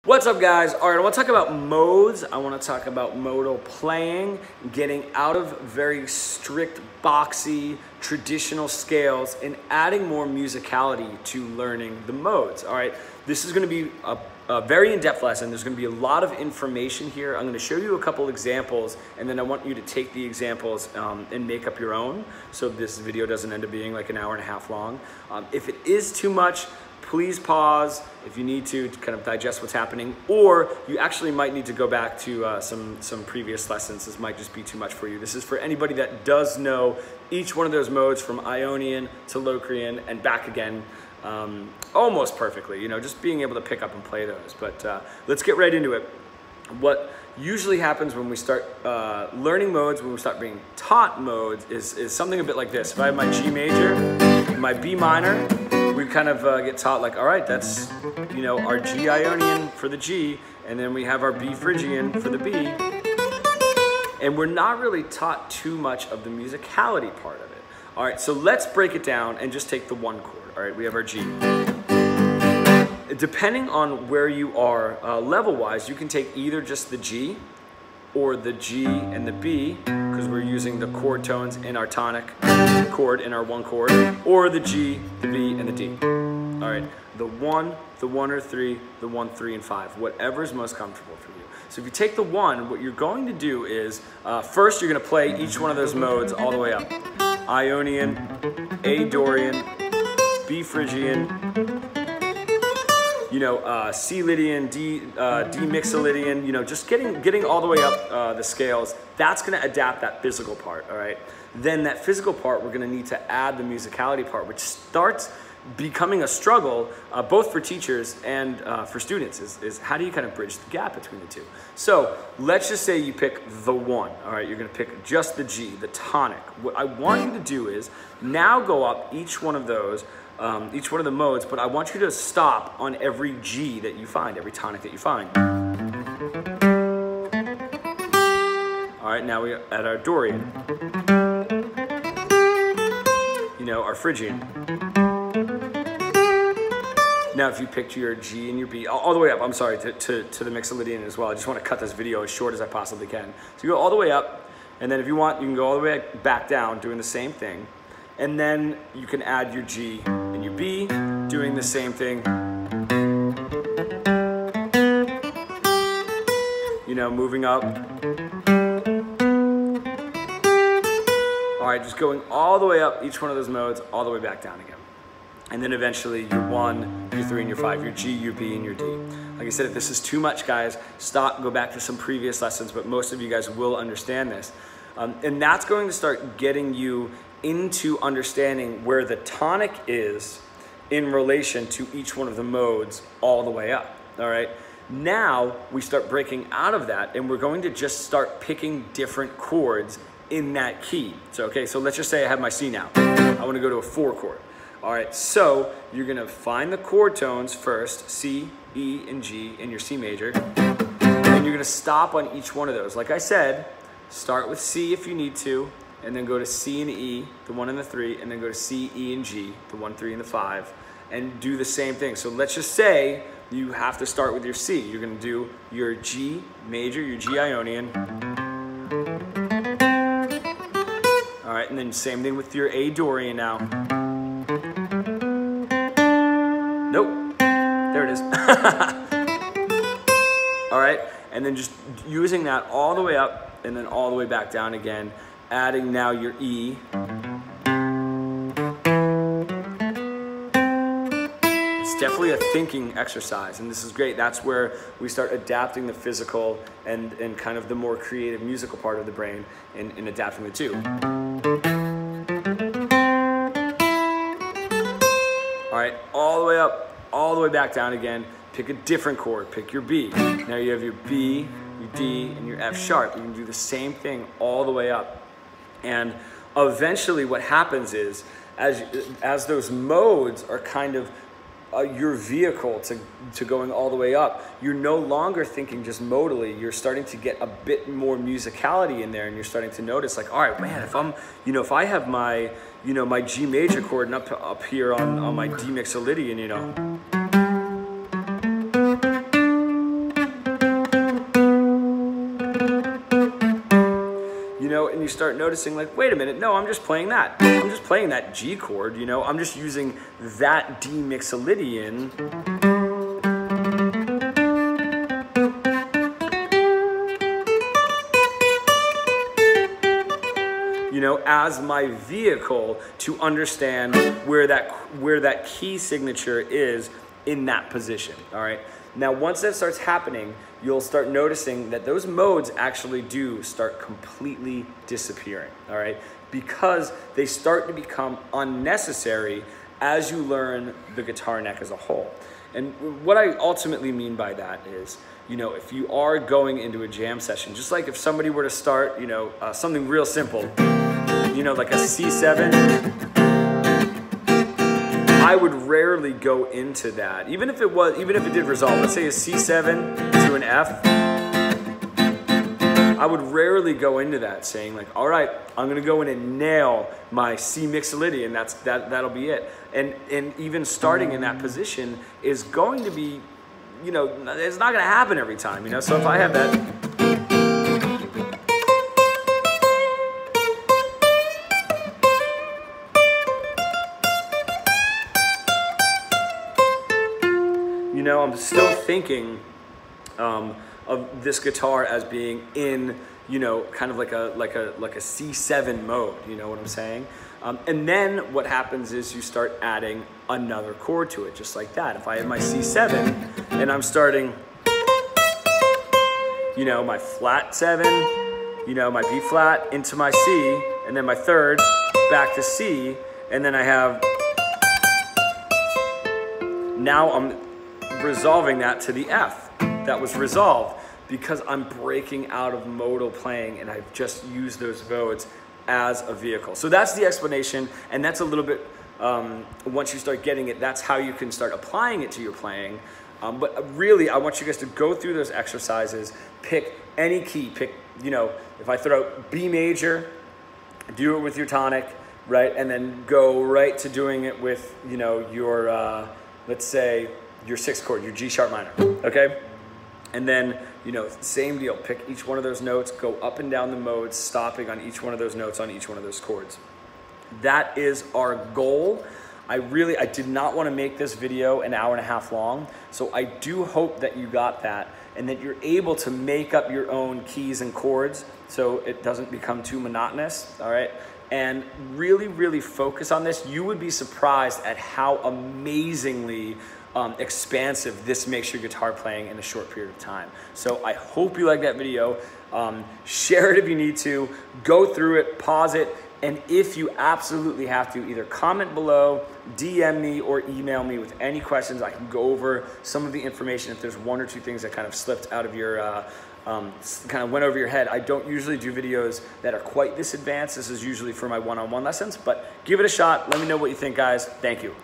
What's up, guys? All right, I want to talk about modes. I want to talk about modal playing, getting out of very strict, boxy, traditional scales and adding more musicality to learning the modes. All right, this is going to be a very in-depth lesson. There's going to be a lot of information here. I'm going to show you a couple examples, and then I want you to take the examples and make up your own, so this video doesn't end up being like an hour and a half long. If it is too much, please pause if you need to kind of digest what's happening, or you actually might need to go back to some previous lessons. This might just be too much for you. This is for anybody that does know each one of those modes from Ionian to Locrian and back again almost perfectly, you know, just being able to pick up and play those. But let's get right into it. What usually happens when we start learning modes, when we start being taught modes, is something a bit like this. If I have my G major, my B minor, we kind of get taught like, all right, that's, you know, our G Ionian for the G, and then we have our B Phrygian for the B. And we're not really taught too much of the musicality part of it. All right, so let's break it down and just take the one chord. All right, we have our G. Depending on where you are level-wise, you can take either just the G or the G and the B, because we're using the chord tones in our tonic chord in our one chord, or the G, the B, and the D. All right, the 1 or 3, the 1, 3, and 5, whatever's most comfortable for you. So if you take the 1, what you're going to do is, first you're gonna play each one of those modes all the way up. Ionian, A Dorian, B Phrygian, you know, C Lydian, D Mixolydian, you know, just getting all the way up the scales. That's gonna adapt that physical part, all right? Then that physical part, we're gonna need to add the musicality part, which starts becoming a struggle, both for teachers and for students, is how do you kind of bridge the gap between the two? So let's just say you pick the 1, all right? You're gonna pick just the G, the tonic. What I want you to do is now go up each one of those, each one of the modes, but I want you to stop on every G that you find, every tonic that you find. All right, now we're at our Dorian. You know, our Phrygian. Now, if you picked your G and your B, all the way up, I'm sorry, to the Mixolydian as well. I just want to cut this video as short as I possibly can. So you go all the way up, and then if you want, you can go all the way back down, doing the same thing. And then you can add your G and your B, doing the same thing. You know, moving up. All right, just going all the way up each one of those modes, all the way back down again. And then eventually your 1, your 3, and your 5, your G, your B, and your D. Like I said, if this is too much, guys, stop, go back to some previous lessons, but most of you guys will understand this. And that's going to start getting you into understanding where the tonic is in relation to each one of the modes all the way up, all right? Now we start breaking out of that, and we're going to just start picking different chords in that key. So, okay, so let's just say I have my C now. I want to go to a 4 chord. All right, so you're gonna find the chord tones first, C, E, and G in your C major, and you're gonna stop on each one of those. Like I said, start with C if you need to, and then go to C and E, the 1 and the 3, and then go to C, E, and G, the 1, 3, and the 5, and do the same thing. So let's just say you have to start with your C. You're gonna do your G major, your G Ionian. All right, and then same thing with your A Dorian now. Nope, there it is. All right, and then just using that all the way up and then all the way back down again, adding now your E. It's definitely a thinking exercise, and this is great. That's where we start adapting the physical and kind of the more creative musical part of the brain in adapting the two. All right, all the way up, all the way back down again. Pick a different chord, pick your B. Now you have your B, your D, and your F sharp. You can do the same thing all the way up. And eventually what happens is, as those modes are kind of your vehicle to going all the way up, you're no longer thinking just modally. You're starting to get a bit more musicality in there, and you're starting to notice, like, all right, man, if I'm, you know, if I have my, you know, my G major chord and up here on my D Mixolydian, you know, you start noticing like, wait a minute, no, I'm just playing that. I'm just playing that G chord, you know, I'm just using that D mixolydian as my vehicle to understand where that key signature is in that position, all right? Now, once that starts happening, you'll start noticing that those modes actually do start completely disappearing, all right? Because they start to become unnecessary as you learn the guitar neck as a whole. And what I ultimately mean by that is, if you are going into a jam session, just like if somebody were to start, something real simple, like a C7, I would rarely go into that. Even if it did resolve, let's say a C7 to an F, I would rarely go into that saying like, all right, I'm gonna go in and nail my C mixolydian, that'll be it. And even starting in that position is going to be, it's not gonna happen every time, So if I have that, I'm still thinking of this guitar as being in, kind of like a C7 mode, you know what I'm saying? And then what happens is you start adding another chord to it, just like that. If I have my C7 and I'm starting, my flat 7, my B flat into my C, and then my third back to C, and then I have, now I'm resolving that to the F. That was resolved because I'm breaking out of modal playing and I've just used those modes as a vehicle. So that's the explanation, and that's a little bit, once you start getting it, that's how you can start applying it to your playing. But really, I want you guys to go through those exercises, pick any key, if I throw out B major, do it with your tonic, right? And then go right to doing it with, your, let's say, your 6th chord, your G sharp minor, okay? And then, same deal, pick each one of those notes, go up and down the modes, stopping on each one of those notes on each one of those chords. That is our goal. I did not want to make this video an hour and a half long, so I do hope that you got that and that you're able to make up your own keys and chords so it doesn't become too monotonous, all right? And really, really focus on this. You would be surprised at how amazingly expansive this makes your guitar playing in a short period of time. So I hope you like that video. Share it if you need to. Go through it, pause it, and if you absolutely have to, either comment below, DM me, or email me with any questions. I can go over some of the information if there's one or two things that kind of slipped out of your, kind of went over your head. I don't usually do videos that are quite this advanced. This is usually for my one-on-one lessons, but give it a shot. Let me know what you think, guys. Thank you.